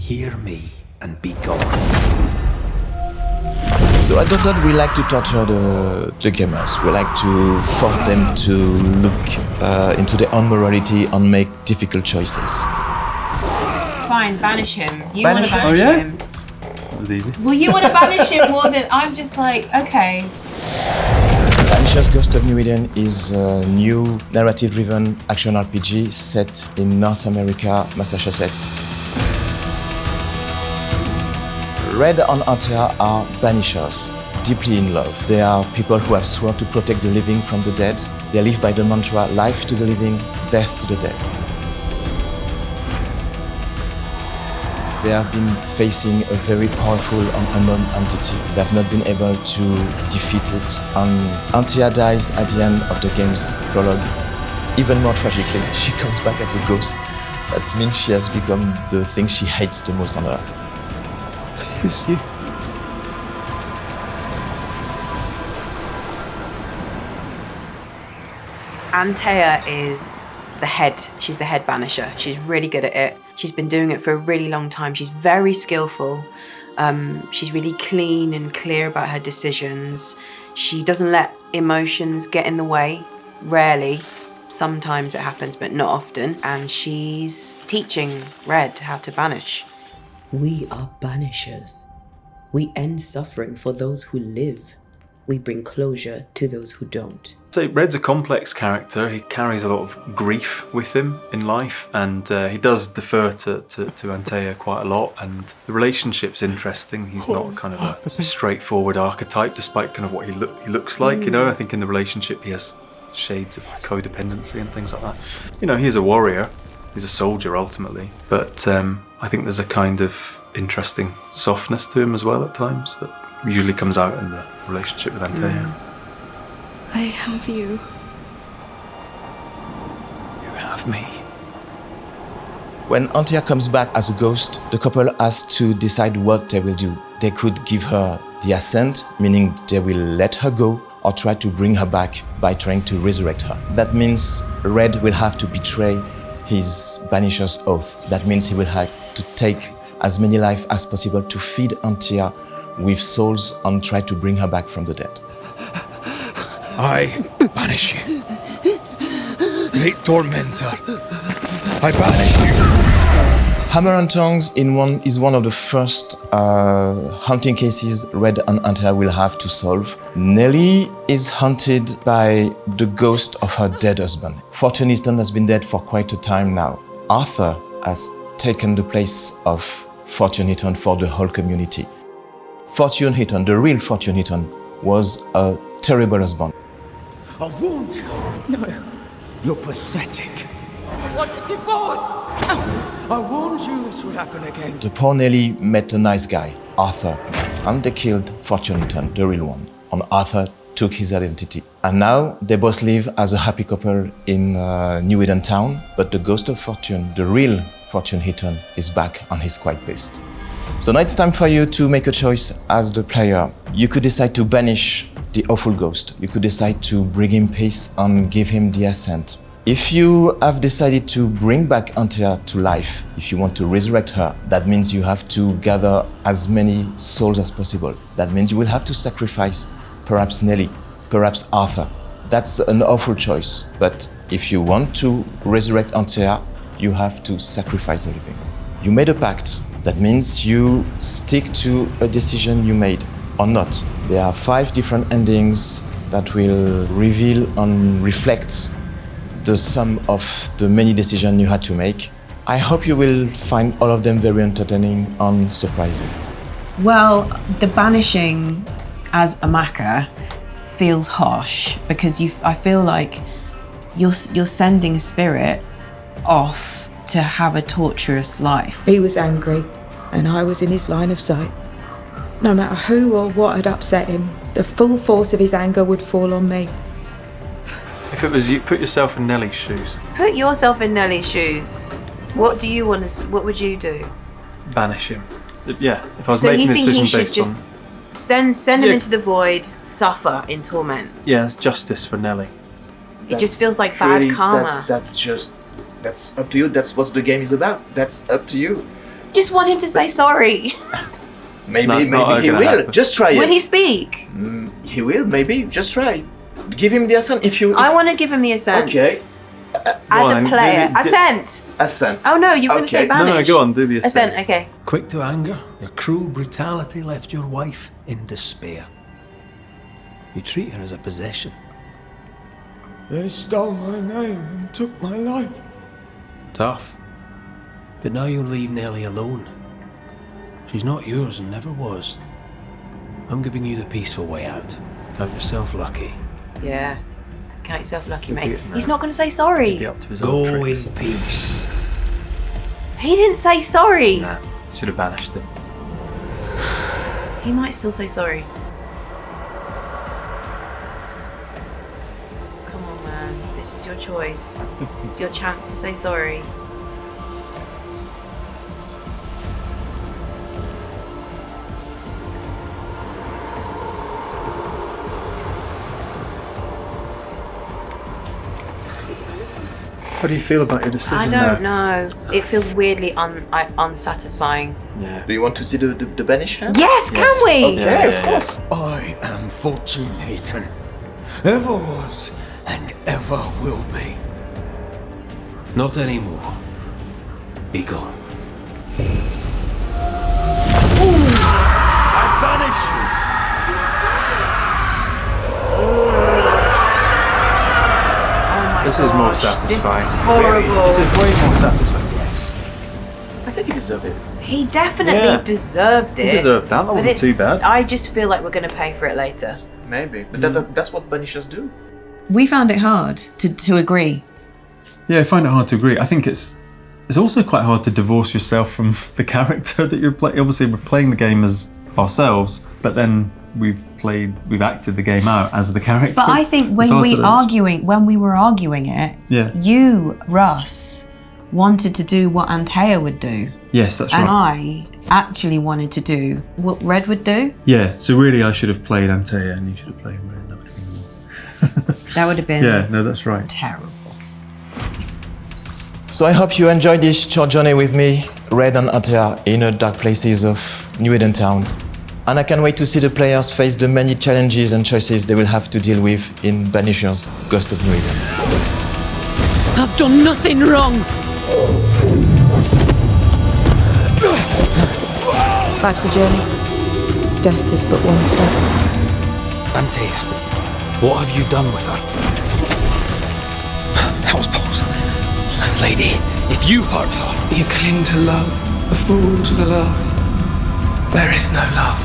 Hear me and be gone. So I don't we like to torture the gamers. We like to force them to look into their own morality and make difficult choices. Fine, banish him. You want to banish him. That was easy. Well, you want to banish him more than... I'm just like, okay. Banishers Ghost of New Eden is a new narrative-driven action RPG set in North America, Massachusetts. Red and Antea are Banishers, deeply in love. They are people who have sworn to protect the living from the dead. They live by the mantra, life to the living, death to the dead. They have been facing a very powerful and unknown entity. They have not been able to defeat it. And Antea dies at the end of the game's prologue. Even more tragically, she comes back as a ghost. That means she has become the thing she hates the most on Earth. It's you. Antea is the head. She's the head banisher. She's really good at it. She's been doing it for a really long time. She's very skillful. She's really clean and clear about her decisions. She doesn't let emotions get in the way, rarely. Sometimes it happens, but not often. And she's teaching Red how to banish. We are banishers. We end suffering for those who live. We bring closure to those who don't. So Red's a complex character. He carries a lot of grief with him in life, and he does defer to Antea quite a lot, and the relationship's interesting. He's not kind of a straightforward archetype, despite kind of what he looks like, you know. I think in the relationship he has shades of codependency and things like that. You know, he's a warrior. He's a soldier ultimately, but I think there's a kind of interesting softness to him as well at times that usually comes out in the relationship with Antea. I have you. You have me. When Antea comes back as a ghost, the couple has to decide what they will do. They could give her the assent, meaning they will let her go, or try to bring her back by trying to resurrect her. That means Red will have to betray his Banisher's oath. That means he will have to take as many lives as possible to feed Antea with souls and try to bring her back from the dead. I banish you. Great tormentor. I banish you. Hammer and Tongs is one of the first haunting cases Red and Antea will have to solve. Nellie is haunted by the ghost of her dead husband. Fortune Eaton has been dead for quite a time now. Arthur has taken the place of Fortune Eaton for the whole community. Fortune Eaton, the real Fortune Eaton, was a terrible husband. I warned you. No. You're pathetic. I want a divorce! I warned you this would happen again. The poor Nellie met a nice guy, Arthur, and they killed Fortune Eaton, the real one. And Arthur took his identity. And now they both live as a happy couple in New Eden town, but the ghost of Fortune, the real Fortune Eaton, is back and he's quite pissed. So now it's time for you to make a choice as the player. You could decide to banish the awful ghost. You could decide to bring him peace and give him the assent. If you have decided to bring back Antea to life, if you want to resurrect her, that means you have to gather as many souls as possible. That means you will have to sacrifice perhaps Nellie, perhaps Arthur. That's an awful choice, but if you want to resurrect Antea, you have to sacrifice the living. You made a pact. That means you stick to a decision you made or not. There are 5 different endings that will reveal and reflect the sum of the many decisions you had to make. I hope you will find all of them very entertaining and surprising. Well, the banishing as Amaka feels harsh because I feel like you're sending a spirit off to have a torturous life. He was angry, and I was in his line of sight. No matter who or what had upset him, the full force of his anger would fall on me. If it was you, put yourself in Nellie's shoes. Put yourself in Nellie's shoes. What do you want to? What would you do? Banish him. Yeah, if I was So making you a think decision he should based just on... send him into the void, suffer in torment? Yeah, it's justice for Nellie. It just feels like bad karma. That's up to you. That's what the game is about. That's up to you. Just want him to say sorry. Maybe That's not he gonna will. happen. Just try it. Will he speak? He will, maybe. Just try. Give him the assent if you... I want to give him the assent. Okay. As a player. Assent! Assent. Oh no, you were going to say Okay. banish. No, go on, do the assent. Okay. Quick to anger, your cruel brutality left your wife in despair. You treat her as a possession. They stole my name and took my life. Tough. But now you'll leave Nellie alone. She's not yours and never was. I'm giving you the peaceful way out. Count yourself lucky. Yeah. Count yourself lucky, mate. No. He's not going to say sorry. Be up to his old Go tricks. in peace. He didn't say sorry. Nah, should have banished him. He might still say sorry. Come on, man. This is your choice. It's your chance to say sorry. How do you feel about your decision? I don't know. It feels weirdly unsatisfying. Yeah. Do you want to see the Banisher? Yes, can we? Okay, of course. I am Fortune Eaton. Ever was and ever will be. Not anymore. Be gone. I banish you. This is more This is satisfying. horrible. This is way more satisfying. Yes. I think he deserved it. He definitely Yeah. deserved it. He deserved that. That But wasn't it's- too bad. I just feel like we're going to pay for it later. Maybe. But that's what Banishers do. We found it hard to agree. Yeah, I find it hard to agree. I think it's also quite hard to divorce yourself from the character that you're playing. Obviously, we're playing the game as ourselves, but then we've acted the game out as the characters. But I think when we were arguing it, Yeah. you, Russ, wanted to do what Antea would do. Yes, that's And right. I actually wanted to do what Red would do. Yeah, so really I should have played Antea and you should have played Red. That would have been more. That would have been Yeah, no, that's right. terrible. So I hope you enjoyed this short journey with me, Red and Antea, in the dark places of New Eden Town. And I can't wait to see the players face the many challenges and choices they will have to deal with in Banishers Ghost of New Eden. I've done nothing wrong. Life's a journey. Death is but one step. Antea, what have you done with her? Hellsballs. Lady, if you hurt her... You cling to love, a fool to the last. There is no love.